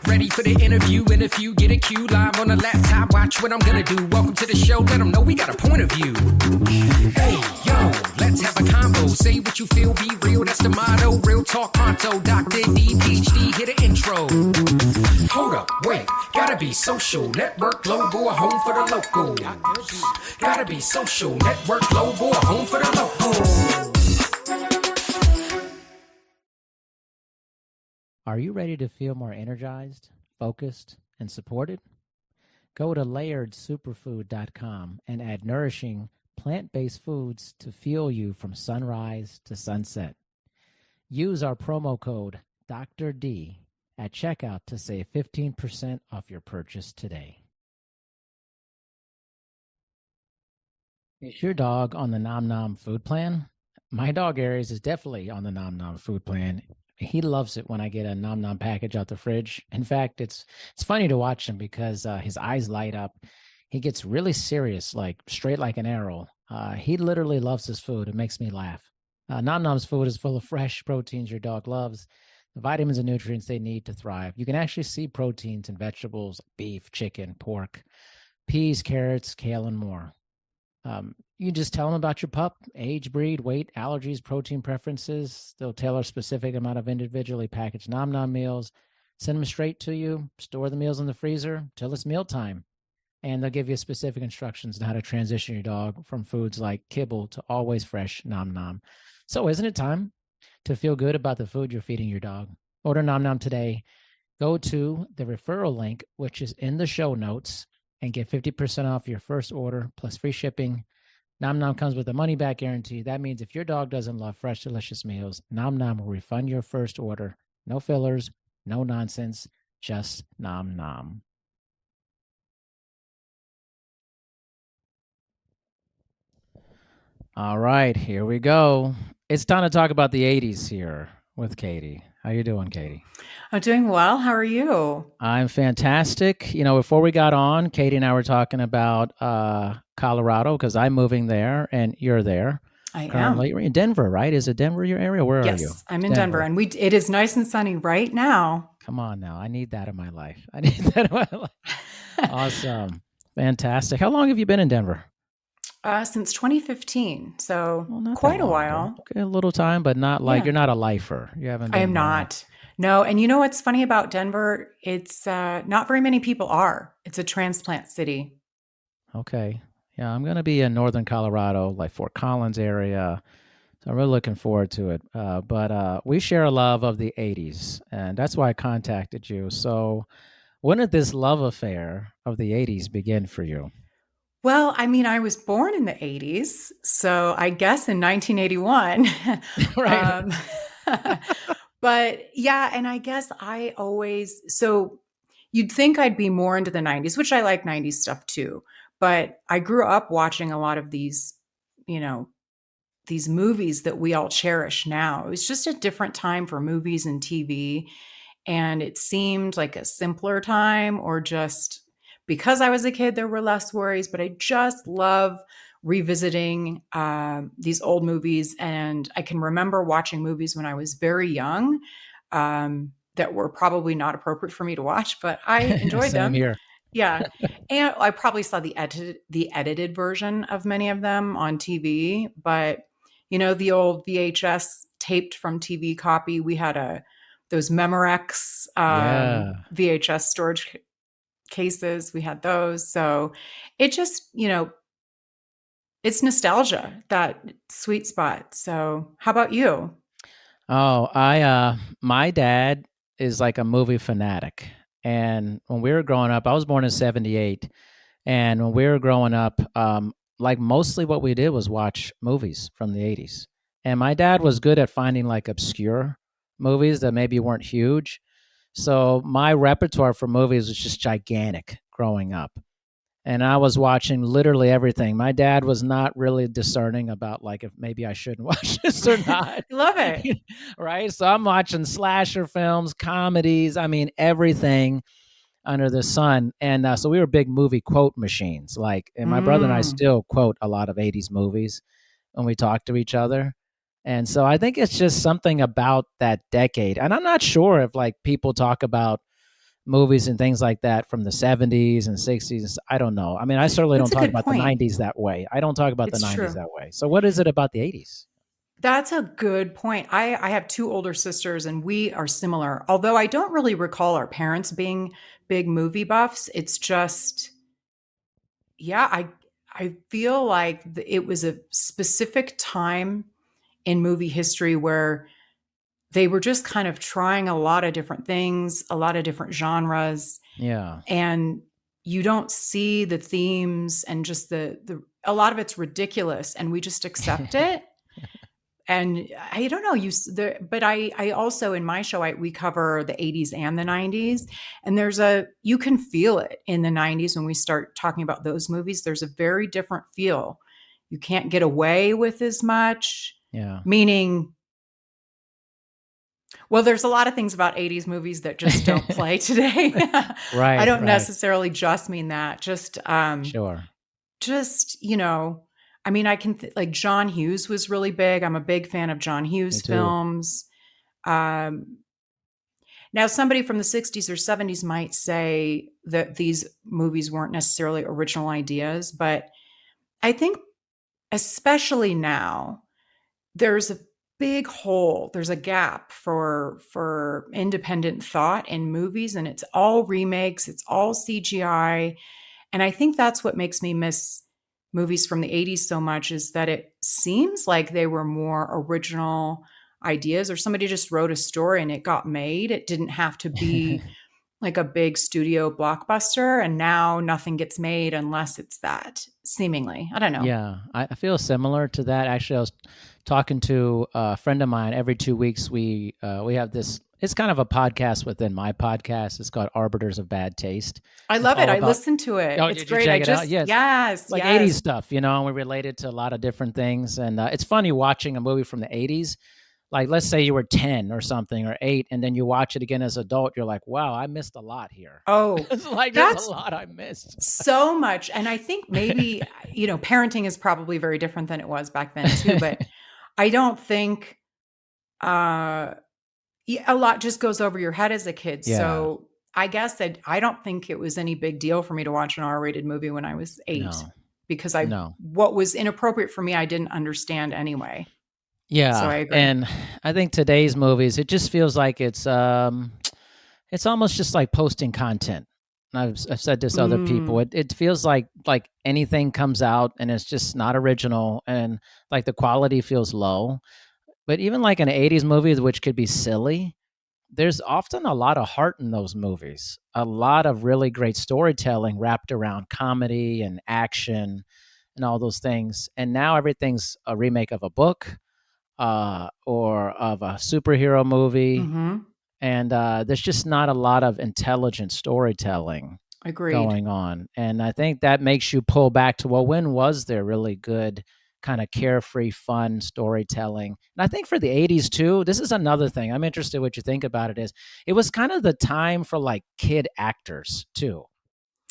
ready for the interview. In a few, get a cue live on the laptop. Watch what I'm gonna do. Welcome to the show. Let them know we got a point of view. Hey, yo, let's have a combo. Say what you feel, be real. That's the motto. Real talk, pronto. Dr. D, PhD, hit an intro. Hold up, wait. Gotta be social. Network logo, a home for the local. Gotta be social. Network logo, a home for the local. Are you ready to feel more energized, focused, and supported? Go to layeredsuperfood.com and add nourishing, plant-based foods to fuel you from sunrise to sunset. Use our promo code Dr. D at checkout to save 15% off your purchase today. Is your dog on the Nom Nom food plan? My dog Aries is definitely on the Nom Nom food plan. He loves it when I get a Nom Nom package out the fridge. In fact, it's funny to watch him because his eyes light up. He gets really serious, like straight like an arrow. He literally loves his food. It makes me laugh. Nom Nom's food is full of fresh proteins your dog loves, the vitamins and nutrients they need to thrive. You can actually see proteins in vegetables, beef, chicken, pork, peas, carrots, kale, and more. You just tell them about your pup, age, breed, weight, allergies, protein preferences. They'll tailor a specific amount of individually packaged Nom Nom meals, send them straight to you, store the meals in the freezer till it's mealtime. And they'll give you specific instructions on how to transition your dog from foods like kibble to always fresh Nom Nom. So isn't it time to feel good about the food you're feeding your dog? Order Nom Nom today. Go to the referral link, which is in the show notes, and get 50% off your first order plus free shipping. Nom Nom comes with a money-back guarantee. That means if your dog doesn't love fresh, delicious meals, Nom Nom will refund your first order. No fillers, no nonsense, just Nom Nom. All right, here we go. It's time to talk about the 80s here with Katie. How you doing, Katie? I'm doing well. How are you? I'm fantastic. You know, before we got on, Katie and I were talking about Colorado because I'm moving there and you're there. I currently. am. You're in Denver, right? Is it Denver your area? Where are you? Yes, I'm in Denver, and it is nice and sunny right now. Come on now. I need that in my life. I need that in my life. Awesome. Fantastic. How long have you been in Denver? Since 2015, so quite a while. Okay, a little time, but not like you're not a lifer. You haven't. I am not. No, and you know what's funny about Denver? It's not very many people are. It's a transplant city. Okay, yeah, I'm going to be in northern Colorado, like Fort Collins area. So I'm really looking forward to it. But we share a love of the 80s, and that's why I contacted you. So when did this love affair of the 80s begin for you? Well, I mean, I was born in the 80s, so I guess in 1981. Right. But yeah, and I guess so you'd think I'd be more into the 90s, which I like 90s stuff too. But I grew up watching a lot of these, these movies that we all cherish now. It was just a different time for movies and TV. And it seemed like a simpler time, or just because I was a kid, there were less worries. But I just love revisiting these old movies. And I can remember watching movies when I was very young that were probably not appropriate for me to watch, but I enjoyed them. Here. Yeah. And I probably saw the edited version of many of them on TV. But, the old VHS taped from TV copy, we had those Memorex VHS storage cases. We had those. So it just, it's nostalgia, that sweet spot. So how about you? Oh, my dad is like a movie fanatic. And when we were growing up, I was born in 78. And when we were growing up, like mostly what we did was watch movies from the 80s. And my dad was good at finding like obscure movies that maybe weren't huge. So my repertoire for movies was just gigantic growing up. And I was watching literally everything. My dad was not really discerning about like if maybe I shouldn't watch this or not. Love it. Right? So I'm watching slasher films, comedies, everything under the sun. And so we were big movie quote machines. And my brother and I still quote a lot of 80s movies when we talk to each other. And so I think it's just something about that decade. And I'm not sure if like people talk about movies and things like that from the 70s and 60s. I don't know. I mean, I certainly don't That's a talk good about point. the 90s that way. I don't talk about the It's 90s true. that way. So what is it about the 80s? That's a good point. I have two older sisters and we are similar. Although I don't really recall our parents being big movie buffs. It's just, yeah, I feel like it was a specific time in movie history where they were just kind of trying a lot of different things, a lot of different genres, Yeah. and you don't see the themes and just the a lot of it's ridiculous and we just accept it. And I don't know, but I also in my show we cover the 80s and the 90s, and you can feel it in the 90s when we start talking about those movies. There's a very different feel. You can't get away with as much. Yeah. Meaning, well, there's a lot of things about 80s movies that just don't play today. Right. I don't right. necessarily just mean that. Sure. Just, I mean, I can like John Hughes was really big. I'm a big fan of John Hughes films. Now, somebody from the 60s or 70s might say that these movies weren't necessarily original ideas, but I think especially now, there's a big hole. There's a gap for independent thought in movies, and it's all remakes. It's all CGI. And I think that's what makes me miss movies from the 80s so much, is that it seems like they were more original ideas, or somebody just wrote a story and it got made. It didn't have to be like a big studio blockbuster, and now nothing gets made unless it's that, seemingly. I don't know. Yeah, I feel similar to that. Actually, I was talking to a friend of mine. Every 2 weeks, we have this. It's kind of a podcast within my podcast. It's called Arbiters of Bad Taste. I love it. I listened to it. Oh, it's did you great. check it out? Yes. Like 80s stuff, and we related to a lot of different things. And it's funny watching a movie from the 80s. Like, let's say you were 10 or something, or 8, and then you watch it again as an adult. You're like, wow, I missed a lot here. Oh, it's like there's a lot I missed. So much. And I think maybe, parenting is probably very different than it was back then too. But I don't think a lot just goes over your head as a kid. Yeah. So I guess that I don't think it was any big deal for me to watch an R-rated movie when I was 8, because what was inappropriate for me, I didn't understand anyway. Yeah, so I agree. And I think today's movies, it just feels like it's almost just like posting content. I've said this to other people. It feels like anything comes out and it's just not original, and like the quality feels low. But even like an 80s movie, which could be silly, there's often a lot of heart in those movies. A lot of really great storytelling wrapped around comedy and action and all those things. And now everything's a remake of a book. Or of a superhero movie. Mm-hmm. And there's just not a lot of intelligent storytelling going on. And I think that makes you pull back to, well, when was there really good kind of carefree, fun storytelling? And I think for the 80s too, this is another thing. I'm interested what you think about it. It was kind of the time for like kid actors too.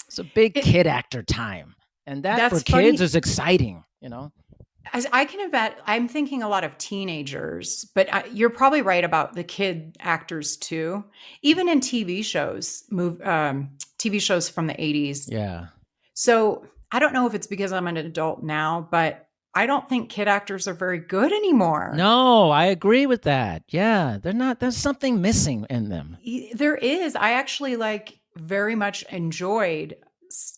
It's a big kid actor time. And that for kids is exciting, As I can bet, I'm thinking a lot of teenagers, but you're probably right about the kid actors too. Even in TV shows, TV shows from the 80s. Yeah. So I don't know if it's because I'm an adult now, but I don't think kid actors are very good anymore. No, I agree with that. Yeah, they're not. There's something missing in them. There is. I actually very much enjoyed.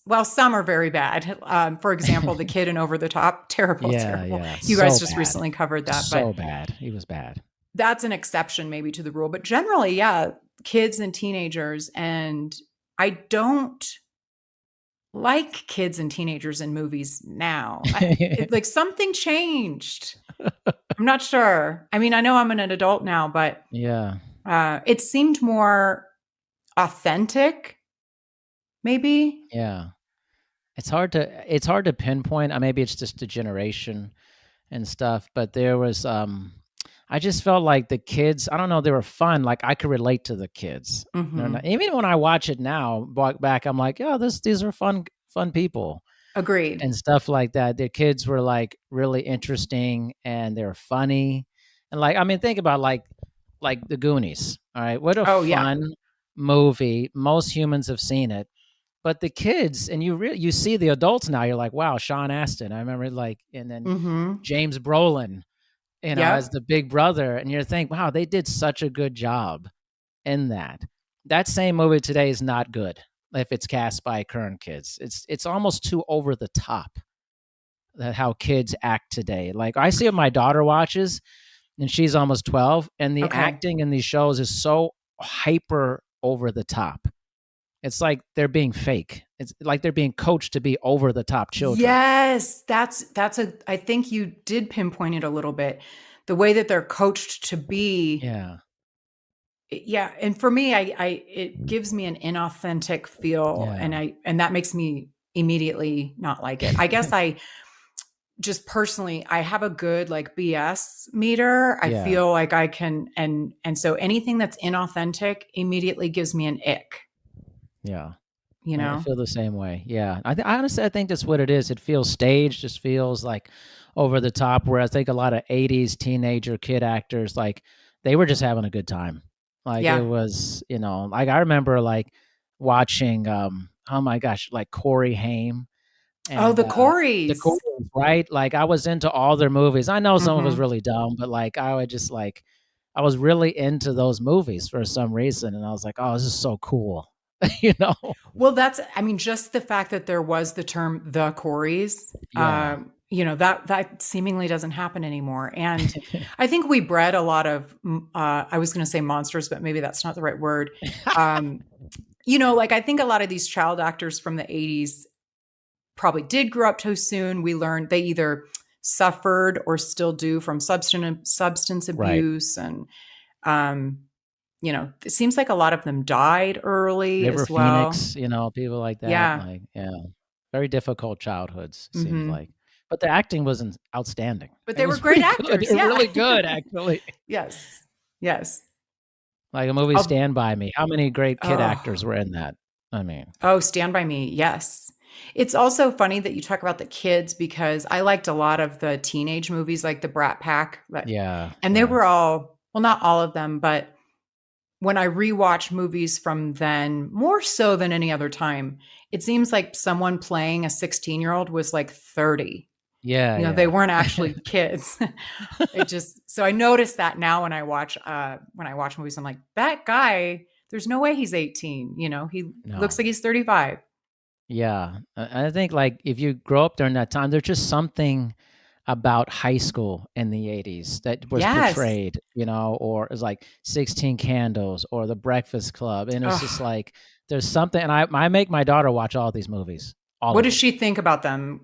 Well, some are very bad. For example, the kid in Over the Top, terrible. Yeah. You guys just recently covered that. So bad. He was bad. That's an exception maybe to the rule. But generally, yeah, kids and teenagers. And I don't like kids and teenagers in movies now. Like something changed. I'm not sure. I mean, I know I'm an adult now, but yeah, it seemed more authentic. Maybe. Yeah. It's hard to pinpoint. Maybe it's just a generation and stuff, but there was I just felt like the kids, I don't know, they were fun. Like I could relate to the kids. Mm-hmm. Even when I watch it now, walk back, I'm like, yeah, these are fun people. Agreed. And stuff like that. The kids were like really interesting and they're funny. And think about like the Goonies. All right. What a fun movie. Most humans have seen it, but the kids, and you see the adults now. You're like, wow, Sean Astin. I remember and then Mm-hmm. James Brolin, as Yep. the big brother, and you're thinking, wow, they did such a good job in that. That same movie today is not good if it's cast by current kids. It's almost too over the top. That how kids act today. Like I see what my daughter watches, and she's almost 12, and the Okay. acting in these shows is so hyper over the top. It's like they're being fake. It's like they're being coached to be over the top children. Yes, I think you did pinpoint it a little bit. The way that they're coached to be. Yeah. Yeah, and for me, it gives me an inauthentic feel, Yeah. and that makes me immediately not like it. I guess I just personally, I have a good like BS meter. I Yeah. feel like I can, and so anything that's inauthentic immediately gives me an ick. Yeah. You I know? feel the same way. Yeah. Honestly, I think that's what it is. It feels staged, just feels like over the top. Where I think a lot of 80s teenager kid actors, like they were just having a good time. Like it Yeah. was, like I remember like watching, oh my gosh, like Corey Haim Oh, and the the Coreys. Coreys, right? Like I was into all their movies. I know some of it was Mhm. really dumb, but like I would just like, I was really into those movies for some reason. And I was like, oh, this is so cool. Well, just the fact that there was the term the Coreys, Yeah. that seemingly doesn't happen anymore. And I think we bred a lot of, I was going to say monsters, but maybe that's not the right word. Like I think a lot of these child actors from the 80s probably did grow up too soon. We learned they either suffered or still do from substance Right. abuse. And, it seems like a lot of them died early River as well. Phoenix, people like that. Yeah. Like, yeah, very difficult childhoods, seems Mhm. like. But the acting wasn't outstanding. But It they were was great pretty good. actors. They're Yeah. really good, actually. Yes. Yes. Like a movie I'll- Stand By Me. How many great kid Oh. actors were in that? I mean, Oh, Stand By Me. Yes. It's also funny that you talk about the kids because I liked a lot of the teenage movies like the Brat Pack. yeah. And they were all, well, not all of them, but when I rewatch movies from then, more so than any other time, it seems like someone playing a 16-year-old was like 30. Yeah. They weren't actually kids. So I noticed that now when I watch movies, I'm like, that guy, there's no way he's 18. He looks No. like he's 35. Yeah. I think like if you grow up during that time, there's just something about high school in the 80s that was Yes. portrayed, or it was like 16 Candles or The Breakfast Club. And it's just like, there's something, and I make my daughter watch all these movies. What does she think about them?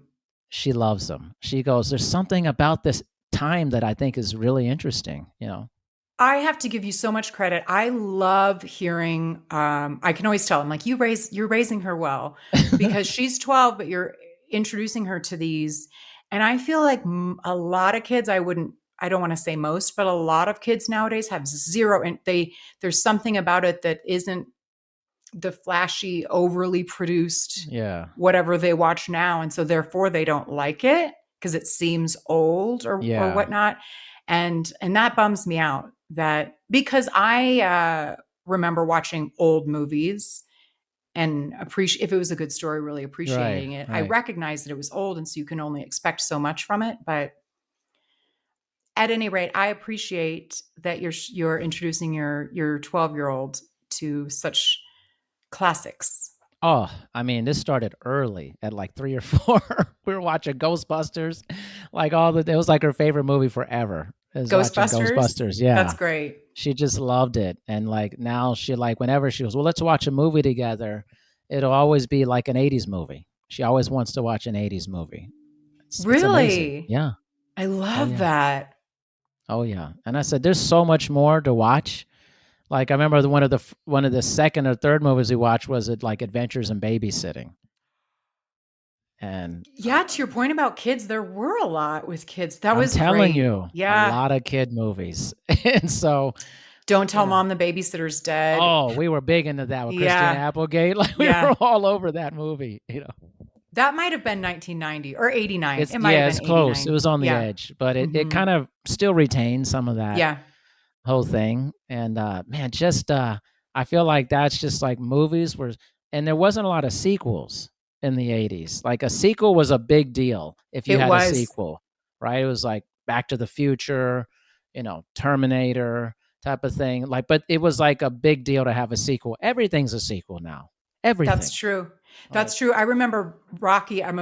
She loves them. She goes, there's something about this time that I think is really interesting, I have to give you so much credit. I love hearing, I can always tell, I'm like, you're raising her well because she's 12, but you're introducing her to these. And I feel like a lot of kids, I don't want to say most, but a lot of kids nowadays have zero, and there's something about it that isn't the flashy, overly produced, whatever they watch now. And so therefore they don't like it because it seems old or whatnot. And that bums me out because I remember watching old movies and if it was a good story, really appreciating it. Right. I recognized that it was old, and so you can only expect so much from it. But at any rate, I appreciate that you're introducing your 12-year-old to such classics. Oh, I mean, this started early at like 3 or 4. We were watching Ghostbusters, it was like her favorite movie forever. Ghostbusters, yeah. That's great. She just loved it. And like now she whenever she goes, well, let's watch a movie together, it'll always be like an 80s movie. She always wants to watch an 80s movie. Really? Yeah. I love that. Oh yeah. And I said, there's so much more to watch. Like I remember one of the second or third movies we watched was like Adventures in Babysitting. And yeah, to your point about kids, there were a lot with kids. I'm telling you, yeah, a lot of kid movies. And so, Don't Tell Mom the Babysitter's Dead. Oh, we were big into that with Christina Applegate. Like we were all over that movie. That might have been 1990 or 89. It's close. 89. It was on the edge, but it kind of still retains some of that whole thing. And man, just I feel like that's just like movies were, and there wasn't a lot of sequels in the 80s. Like a sequel was a big deal if you It had a was. sequel, right? It was like Back to the Future, Terminator type of thing. Like, but it was like a big deal to have a sequel. Everything's a sequel now. That's Everything. true. Like, That's true. I remember Rocky. I'm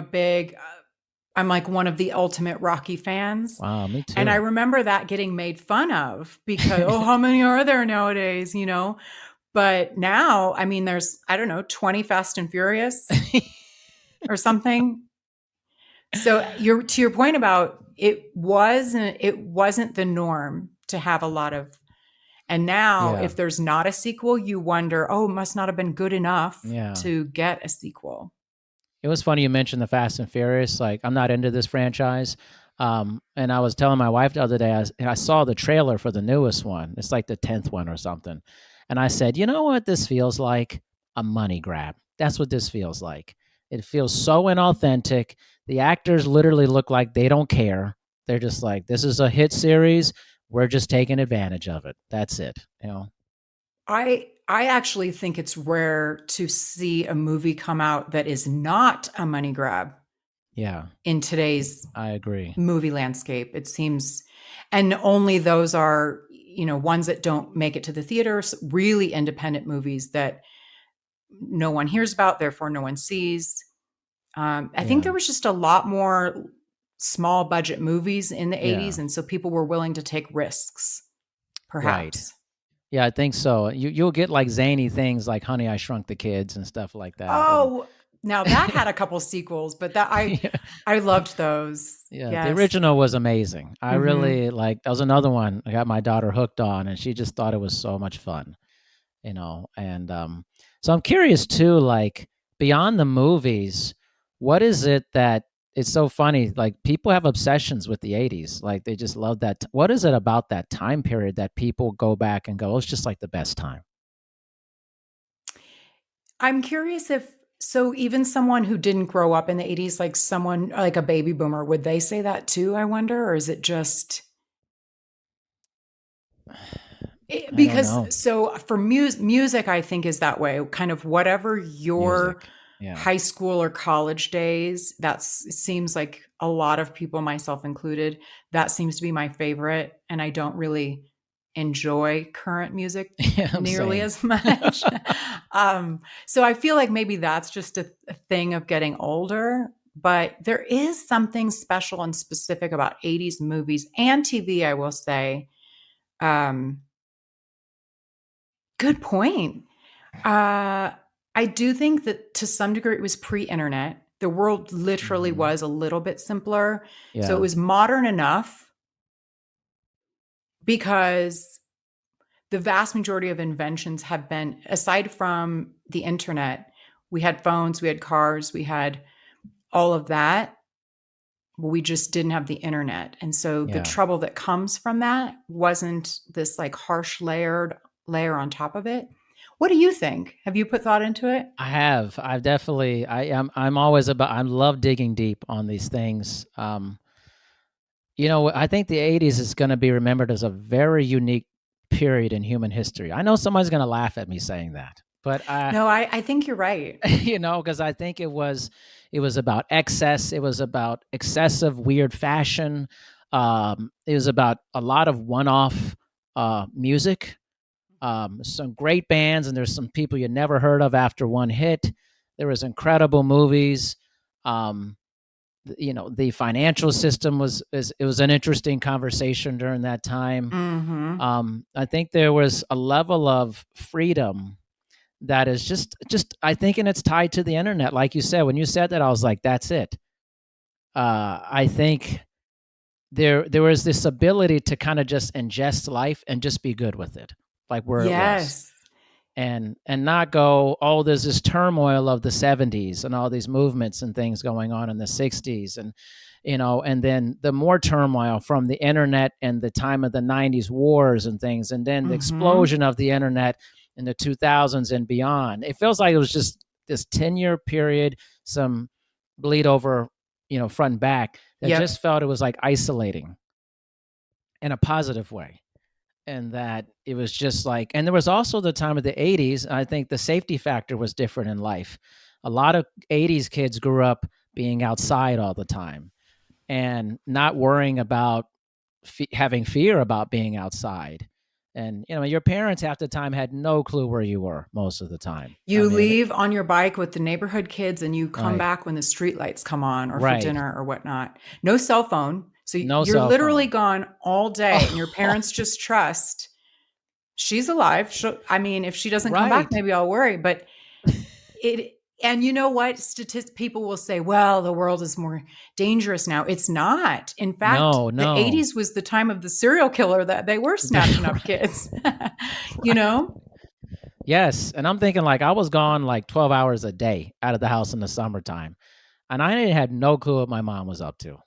like one of the ultimate Rocky fans. wow, me And I too. remember that getting made fun of because, oh, how many are there nowadays? But now, I mean, there's, I don't know, 20 Fast and Furious or something. So to your point about it wasn't the norm to have a lot of, and now Yeah. if there's not a sequel, you wonder, oh, it must not have been good enough Yeah. to get a sequel. It was funny you mentioned the Fast and Furious. Like, I'm not into this franchise. And I was telling my wife the other day, I saw the trailer for the newest one. It's like the 10th one or something. And I said, you know what this feels like? A money grab. That's what this feels like. It feels so inauthentic. The actors literally look like they don't care. They're just like, this is a hit series. We're just taking advantage of it. That's it. I actually think it's rare to see a movie come out that is not a money grab Yeah, in today's I agree. movie landscape. It seems, and only those are, ones that don't make it to the theaters, really independent movies that no one hears about, therefore no one sees. I think Yeah. there was just a lot more small budget movies in the Yeah. 80s. And so people were willing to take risks, Right. perhaps. Yeah, I think so. You'll get like zany things like Honey, I Shrunk the Kids and stuff like that. Oh, now that had a couple sequels, but that Yeah. I loved those. Yeah, the Yes. original was amazing. I Mhm. really like that was another one I got my daughter hooked on and she just thought it was so much fun, And so I'm curious too, like beyond the movies, what is it that it's so funny? Like people have obsessions with the 80s. Like they just love that. What is it about that time period that people go back and go, oh, it's just like the best time? I'm curious if so even someone who didn't grow up in the 80s, like someone like a baby boomer, would they say that too, I wonder? Or is it just I don't because know. so for music, I think is that way. Kind of whatever your Music. Yeah. high school or college days, it seems like a lot of people, myself included, that seems to be my favorite. And I don't really enjoy current music Yeah, nearly same. as much. So I feel like maybe that's just a thing of getting older. But there is something special and specific about 80s movies and TV, I will say. Um, Good point. I do think that to some degree it was pre-internet. The world literally Mhm. was a little bit simpler. So Yeah. it was modern enough because the vast majority of inventions have been, aside from the internet, we had phones, we had cars, we had all of that. We just didn't have the internet. And so the Yeah. trouble that comes from that wasn't this like harsh layer on top of it. What do you think? Have you put thought into it? I have. I've definitely. I'm always about. I love digging deep on these things. I think the '80s is going to be remembered as a very unique period in human history. I know somebody's going to laugh at me saying that, but No, I think you're right. because I think it was about excess. It was about excessive weird fashion. It was about a lot of one-off music. Some great bands, and there's some people you never heard of after one hit. There was incredible movies. The financial system it was an interesting conversation during that time. Hmm. I think there was a level of freedom that is just I think, and it's tied to the internet. Like you said, when you said that, I was like, that's it. I think there was this ability to kind of just ingest life and just be good with it, like where it was, Yes. and not go, oh, there's this turmoil of the 70s and all these movements and things going on in the 60s, and then the more turmoil from the internet and the time of the 90s wars and things, and then the explosion of the internet in the 2000s and beyond. It feels like it was just this 10-year period, some bleed over, front and back, that Yep. just felt it was like isolating in a positive way. and that it was just like, and there was also the time of the 80s. I think the safety factor was different in life. A lot of 80s kids grew up being outside all the time and not worrying about having fear about being outside. And, your parents half the time had no clue where you were most of the time. You leave on your bike with the neighborhood kids and you come Right. back when the street lights come on or Right. for dinner or whatnot. No cell phone. So No you're cell literally phone. gone all day and your parents just trust she's alive. If she doesn't come back, Right. maybe I'll worry. But and you know what? People will say, well, the world is more dangerous now. It's not. In fact, No. the 80s was the time of the serial killer that they were snatching up kids. You know? Yes. And I'm thinking like I was gone like 12 hours a day out of the house in the summertime. And I had no clue what my mom was up to.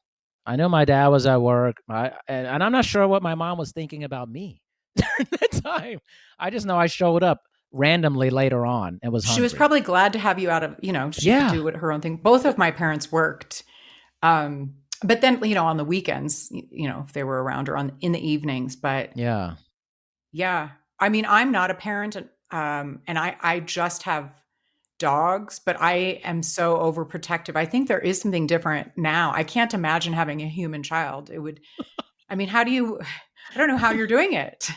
I know my dad was at work, and I'm not sure what my mom was thinking about me during that time. I just know I showed up randomly later on and was hungry. She was probably glad to have you out of, she could do her own thing. Both of my parents worked. But then, on the weekends, if they were around or in the evenings, but yeah. I mean, I'm not a parent, and I just have dogs, but I am so overprotective. I think there is something different now. I can't imagine having a human child. It would, how do you, I don't know how you're doing it.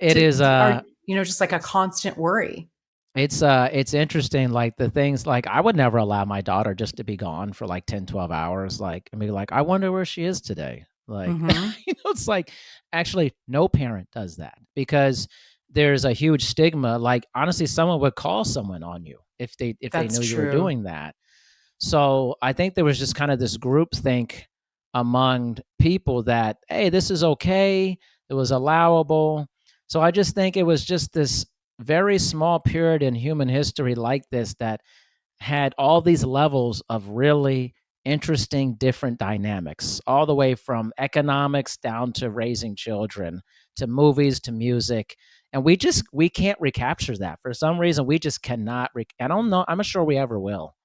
It is, just like a constant worry. It's interesting. Like the things like I would never allow my daughter just to be gone for like 10, 12 hours. Like, I wonder where she is today. Like, it's like actually no parent does that because there's a huge stigma. Like, honestly, someone would call someone on you if they knew you were doing that. So I think there was just kind of this groupthink among people that, hey, this is okay. It was allowable. So I just think it was just this very small period in human history like this that had all these levels of really interesting different dynamics, all the way from economics down to raising children, to movies, to music. And we can't recapture that. For some reason, we just cannot. I don't know. I'm not sure we ever will.